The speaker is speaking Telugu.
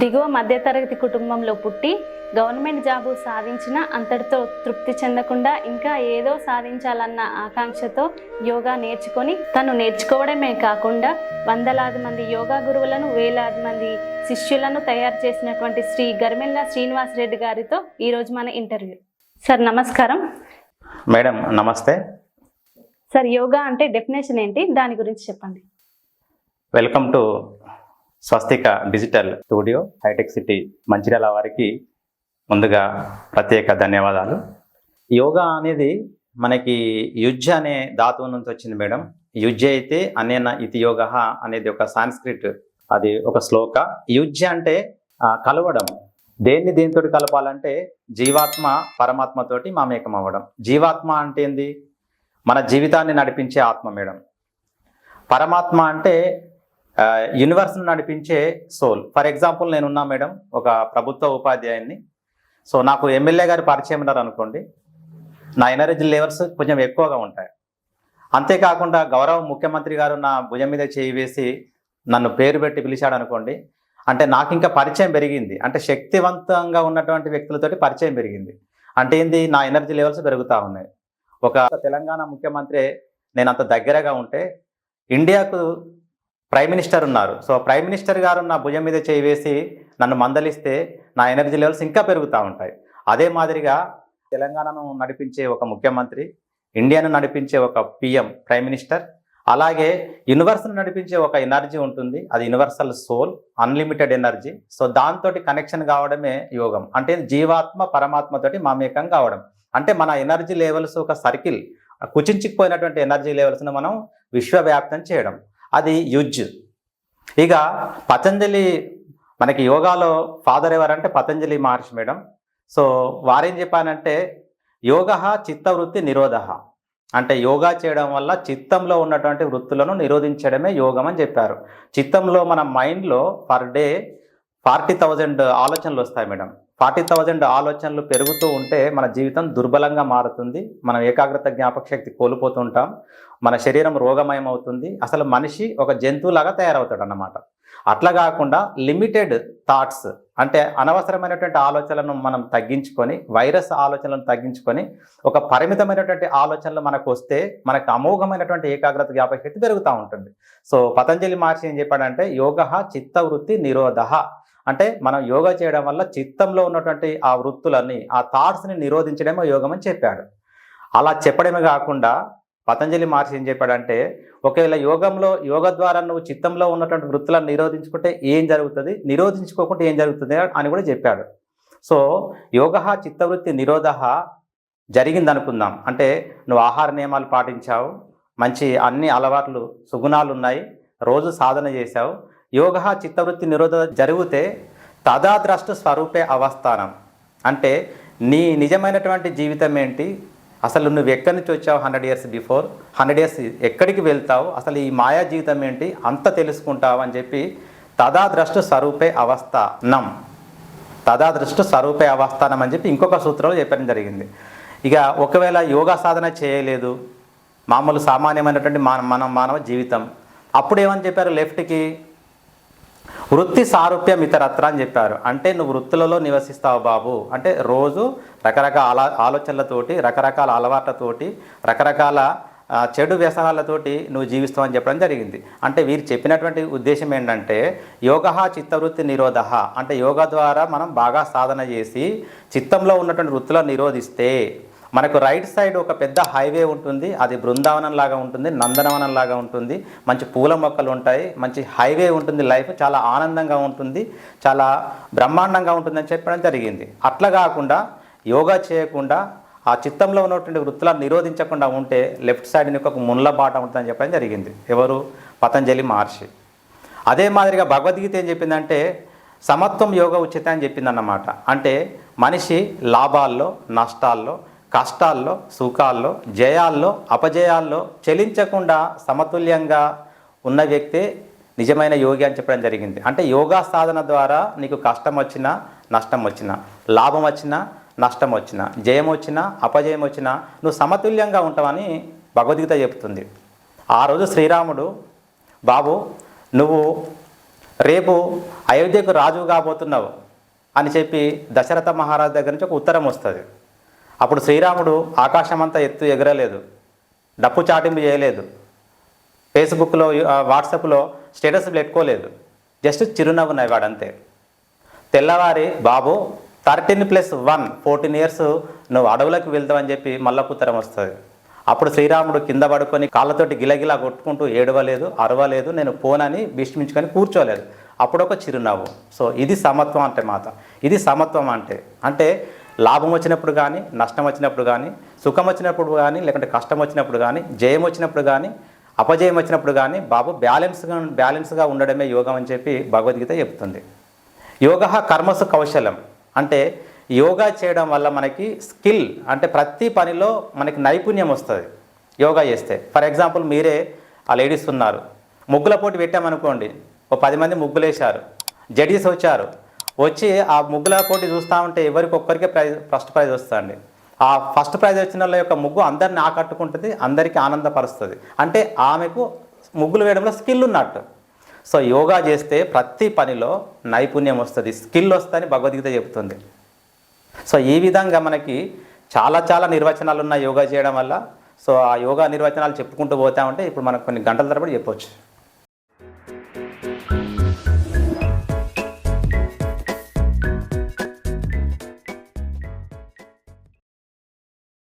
దిగువ మధ్యతరగతి కుటుంబంలో పుట్టి గవర్నమెంట్ జాబు సాధించిన అంతటితో తృప్తి చెందకుండా ఇంకా ఏదో సాధించాలన్న ఆకాంక్షతో యోగా నేర్చుకొని తను నేర్చుకోవడమే కాకుండా వందలాది మంది యోగా గురువులను వేలాది మంది శిష్యులను తయారు చేసినటువంటి శ్రీ గర్మెల్ల శ్రీనివాస్ రెడ్డి గారితో ఈరోజు మన ఇంటర్వ్యూ. సార్ నమస్కారం. మేడం నమస్తే. సార్ యోగా అంటే డెఫినేషన్ ఏంటి, దాని గురించి చెప్పండి. Welcome to Swastika digital studio Hitec City Mancherial వారికి ముందుగా ప్రత్యేక ధన్యవాదాలు. యోగా అనేది మనకి యుజ్ అనే ధాతువు నుంచి వచ్చింది మేడం. యుజ్ అయితే అనేన ఇతి యోగ అనేది ఒక సాంస్క్రిట్, అది ఒక శ్లోక. యుజ్ అంటే కలవడం. దేన్ని దేనితోటి కలపాలంటే జీవాత్మ పరమాత్మతోటి మామేకం అవ్వడం. జీవాత్మ అంటే ఏంది? మన జీవితాన్ని నడిపించే ఆత్మ మేడం. పరమాత్మ అంటే యూనివర్స్ను నడిపించే సోల్. ఫర్ ఎగ్జాంపుల్ నేనున్నా మేడం, ఒక ప్రభుత్వ ఉపాధ్యాయుని. సో నాకు ఎమ్మెల్యే గారి పరిచయం ఉన్నారు అనుకోండి, నా ఎనర్జీ లెవెల్స్ కొంచెం ఎక్కువగా ఉంటాయి. అంతేకాకుండా గౌరవ ముఖ్యమంత్రి గారు నా భుజం మీద చేయి వేసి నన్ను పేరు పెట్టి పిలిచాడు అనుకోండి, అంటే నాకు ఇంకా పరిచయం పెరిగింది. అంటే శక్తివంతంగా ఉన్నటువంటి వ్యక్తులతోటి పరిచయం పెరిగింది. అంటే ఏంది, నా ఎనర్జీ లెవెల్స్ పెరుగుతూ ఉన్నాయి. ఒక తెలంగాణ ముఖ్యమంత్రి నేను అంత దగ్గరగా ఉంటే, ఇండియాకు ప్రైమ్ మినిస్టర్ ఉన్నారు. సో ప్రైమ్ మినిస్టర్ గారు నా భుజం మీద చేయి వేసి నన్ను మందలిస్తే నా ఎనర్జీ లెవెల్స్ ఇంకా పెరుగుతూ ఉంటాయి. అదే మాదిరిగా తెలంగాణను నడిపించే ఒక ముఖ్యమంత్రి, ఇండియాను నడిపించే ఒక పిఎం ప్రైమ్ మినిస్టర్, అలాగే యూనివర్స్ను నడిపించే ఒక ఎనర్జీ ఉంటుంది, అది universal soul, unlimited energy. So దాంతో కనెక్షన్ కావడమే యోగం. అంటే జీవాత్మ పరమాత్మతోటి మామేకం కావడం. అంటే మన ఎనర్జీ లెవెల్స్ ఒక సర్కిల్, కుచించుకుపోయినటువంటి ఎనర్జీ లెవెల్స్ను మనం విశ్వవ్యాప్తం చేయడం, అది యుజ్. ఇక పతంజలి, మనకి యోగాలో ఫాదర్ ఎవరంటే పతంజలి మహర్షి మేడం. సో వారేం చెప్పానంటే, యోగ చిత్తవృత్తి నిరోధ, అంటే యోగా చేయడం వల్ల చిత్తంలో ఉన్నటువంటి వృత్తులను నిరోధించడమే యోగం అని చెప్పారు. చిత్తంలో మన మైండ్లో పర్ డే 40,000 ఆలోచనలు వస్తాయి మేడం. 40,000 ఆలోచనలు పెరుగుతూ ఉంటే మన జీవితం దుర్బలంగా మారుతుంది. మనం ఏకాగ్రత జ్ఞాపక శక్తి కోల్పోతుంటాం. మన శరీరం రోగమయం అవుతుంది. అసలు మనిషి ఒక జంతువులాగా తయారవుతాడు అన్నమాట. అట్లా కాకుండా లిమిటెడ్ థాట్స్, అంటే అనవసరమైనటువంటి ఆలోచనలను మనం తగ్గించుకొని, వైరస్ ఆలోచనలను తగ్గించుకొని ఒక పరిమితమైనటువంటి ఆలోచనలు మనకు వస్తే మనకు అమోఘమైనటువంటి ఏకాగ్రత జ్ఞాపక శక్తి పెరుగుతూ ఉంటుంది. సో పతంజలి మహర్షి ఏం చెప్పాడంటే, యోగ చిత్తవృత్తి నిరోధ, అంటే మనం యోగా చేయడం వల్ల చిత్తంలో ఉన్నటువంటి ఆ వృత్తులని, ఆ థాట్స్ని నిరోధించడమే యోగం అని చెప్పాడు. అలా చెప్పడమే కాకుండా పతంజలి మహర్షి ఏం చెప్పాడంటే, ఒకవేళ యోగ ద్వారా నువ్వు చిత్తంలో ఉన్నటువంటి వృత్తులను నిరోధించుకుంటే ఏం జరుగుతుంది, నిరోధించుకోకుంటే ఏం జరుగుతుంది అని కూడా చెప్పాడు. సో యోగ చిత్తవృత్తి నిరోధ జరిగింది అనుకుందాం. అంటే నువ్వు ఆహార నియమాలు పాటించావు, మంచి అన్ని అలవాట్లు సుగుణాలు ఉన్నాయి, రోజు సాధన చేశావు, యోగ చిత్తవృత్తి నిరోధ జరిగితే తదాద్రష్ట స్వరూపే అవస్థానం, అంటే నీ నిజమైనటువంటి జీవితం ఏంటి, అసలు నువ్వు ఎక్కడి నుంచి వచ్చావు 100 years బిఫోర్, 100 years ఎక్కడికి వెళ్తావు, అసలు ఈ మాయా జీవితం ఏంటి అంత తెలుసుకుంటావు అని చెప్పి తదాద్రష్ట స్వరూపే అవస్థానం, తదాదృష్ట స్వరూపే అవస్థానం అని చెప్పి ఇంకొక సూత్రంలో చెప్పడం జరిగింది. ఇక ఒకవేళ యోగా సాధన చేయలేదు, మామూలు సామాన్యమైనటువంటి మానవ జీవితం, అప్పుడు ఏమని చెప్పారు, లెఫ్ట్కి వృత్తి సారూప్యం ఇతరత్ర అని చెప్పారు. అంటే నువ్వు వృత్తులలో నివసిస్తావు బాబు, అంటే రోజు రకరకాల ఆలోచనలతోటి, రకరకాల అలవాట్లతోటి, రకరకాల చెడు వ్యసనాలతోటి నువ్వు జీవిస్తావు అని చెప్పడం జరిగింది. అంటే వీరు చెప్పినటువంటి ఉద్దేశం ఏంటంటే, యోగ చిత్తవృత్తి నిరోధ, అంటే యోగా ద్వారా మనం బాగా సాధన చేసి చిత్తంలో ఉన్నటువంటి వృత్తులను నిరోధిస్తే మనకు రైట్ సైడ్ ఒక పెద్ద హైవే ఉంటుంది, అది బృందావనం లాగా ఉంటుంది, నందనవనం లాగా ఉంటుంది, మంచి పూల మొక్కలు ఉంటాయి, మంచి హైవే ఉంటుంది, లైఫ్ చాలా ఆనందంగా ఉంటుంది, చాలా బ్రహ్మాండంగా ఉంటుందని చెప్పడం జరిగింది. అట్లా కాకుండా యోగా చేయకుండా ఆ చిత్తంలో ఉన్నటువంటి వృత్తులను నిరోధించకుండా ఉంటే లెఫ్ట్ సైడ్ నీకు ఒక ముళ్ళ బాట ఉంటుందని చెప్పడం జరిగింది. ఎవరు? పతంజలి మహర్షి. అదే మాదిరిగా భగవద్గీత ఏం చెప్పిందంటే, సమత్వం యోగ ఉచిత అని చెప్పిందన్నమాట. అంటే మనిషి లాభాల్లో, నష్టాల్లో, కష్టాల్లో, సుఖాల్లో, జయాల్లో, అపజయాల్లో చెలించకుండా సమతుల్యంగా ఉన్న వ్యక్తే నిజమైన యోగి అని చెప్పడం జరిగింది. అంటే యోగా సాధన ద్వారా నీకు కష్టం వచ్చినా, నష్టం వచ్చినా, లాభం వచ్చినా, నష్టం వచ్చినా, జయం వచ్చినా, అపజయం వచ్చినా నువ్వు సమతుల్యంగా ఉంటావని భగవద్గీత చెప్తుంది. ఆ రోజు శ్రీరాముడు, బాబు నువ్వు రేపు అయోధ్యకు రాజు కాబోతున్నావు అని చెప్పి దశరథ మహారాజు దగ్గర నుంచి ఒక ఉత్తరం వస్తుంది. అప్పుడు శ్రీరాముడు ఆకాశమంతా ఎత్తు ఎగరలేదు, డప్పు చాటింపు చేయలేదు, ఫేస్బుక్లో వాట్సాప్లో స్టేటస్లు పెట్టుకోలేదు, జస్ట్ చిరునవ్వు నవ్వాడు అంతే. తెల్లవారి బాబు 13+1 14 ఇయర్స్ నువ్వు అడవులకు వెళ్తావని చెప్పి మళ్ళా ఉత్తరం వస్తుంది. అప్పుడు శ్రీరాముడు కింద పడుకొని కాళ్ళతోటి గిలగిలా కొట్టుకుంటూ ఏడవలేదు, అరవలేదు, నేను పోనని భీష్మించుకొని కూర్చోలేదు. అప్పుడు ఒక చిరునవ్వు. సో ఇది సమత్వం అంటే ఇది సమత్వం అంటే లాభం వచ్చినప్పుడు కానీ, నష్టం వచ్చినప్పుడు కానీ, సుఖం వచ్చినప్పుడు కానీ, లేకుంటే కష్టం వచ్చినప్పుడు కానీ, జయం వచ్చినప్పుడు కానీ, అపజయం వచ్చినప్పుడు కానీ బాబు బ్యాలెన్స్గా ఉండడమే యోగం అని చెప్పి భగవద్గీత చెప్తుంది. యోగ కర్మసు కౌశలం అంటే యోగా చేయడం వల్ల మనకి స్కిల్ అంటే ప్రతి పనిలో మనకి నైపుణ్యం వస్తుంది యోగా చేస్తే. ఫర్ ఎగ్జాంపుల్ మీరే ఆ లేడీస్ ఉన్నారు, ముగ్గుల పోటీ పెట్టామనుకోండి, ఓ 10 మంది ముగ్గులు వేశారు, జడ్జెస్ వచ్చి ఆ ముగ్గుల పోటీ చూస్తూ ఉంటే ఒక్కరికే ఫస్ట్ ప్రైజ్ వస్తుంది. ఆ ఫస్ట్ ప్రైజ్ వచ్చిన వాళ్ళ యొక్క ముగ్గు అందరిని ఆకట్టుకుంటుంది, అందరికీ ఆనందపరుస్తుంది. అంటే ఆమెకు ముగ్గులు వేయడంలో స్కిల్ ఉన్నట్టు. సో యోగా చేస్తే ప్రతి పనిలో నైపుణ్యం వస్తుంది, స్కిల్ వస్తుందని భగవద్గీత చెబుతుంది. సో ఈ విధంగా మనకి చాలా నిర్వచనాలు ఉన్నాయి యోగా చేయడం వల్ల. సో ఆ యోగా నిర్వచనాలు చెప్పుకుంటూ పోతా ఉంటే ఇప్పుడు మనకు కొన్ని గంటల తరబడి చెప్పొచ్చు.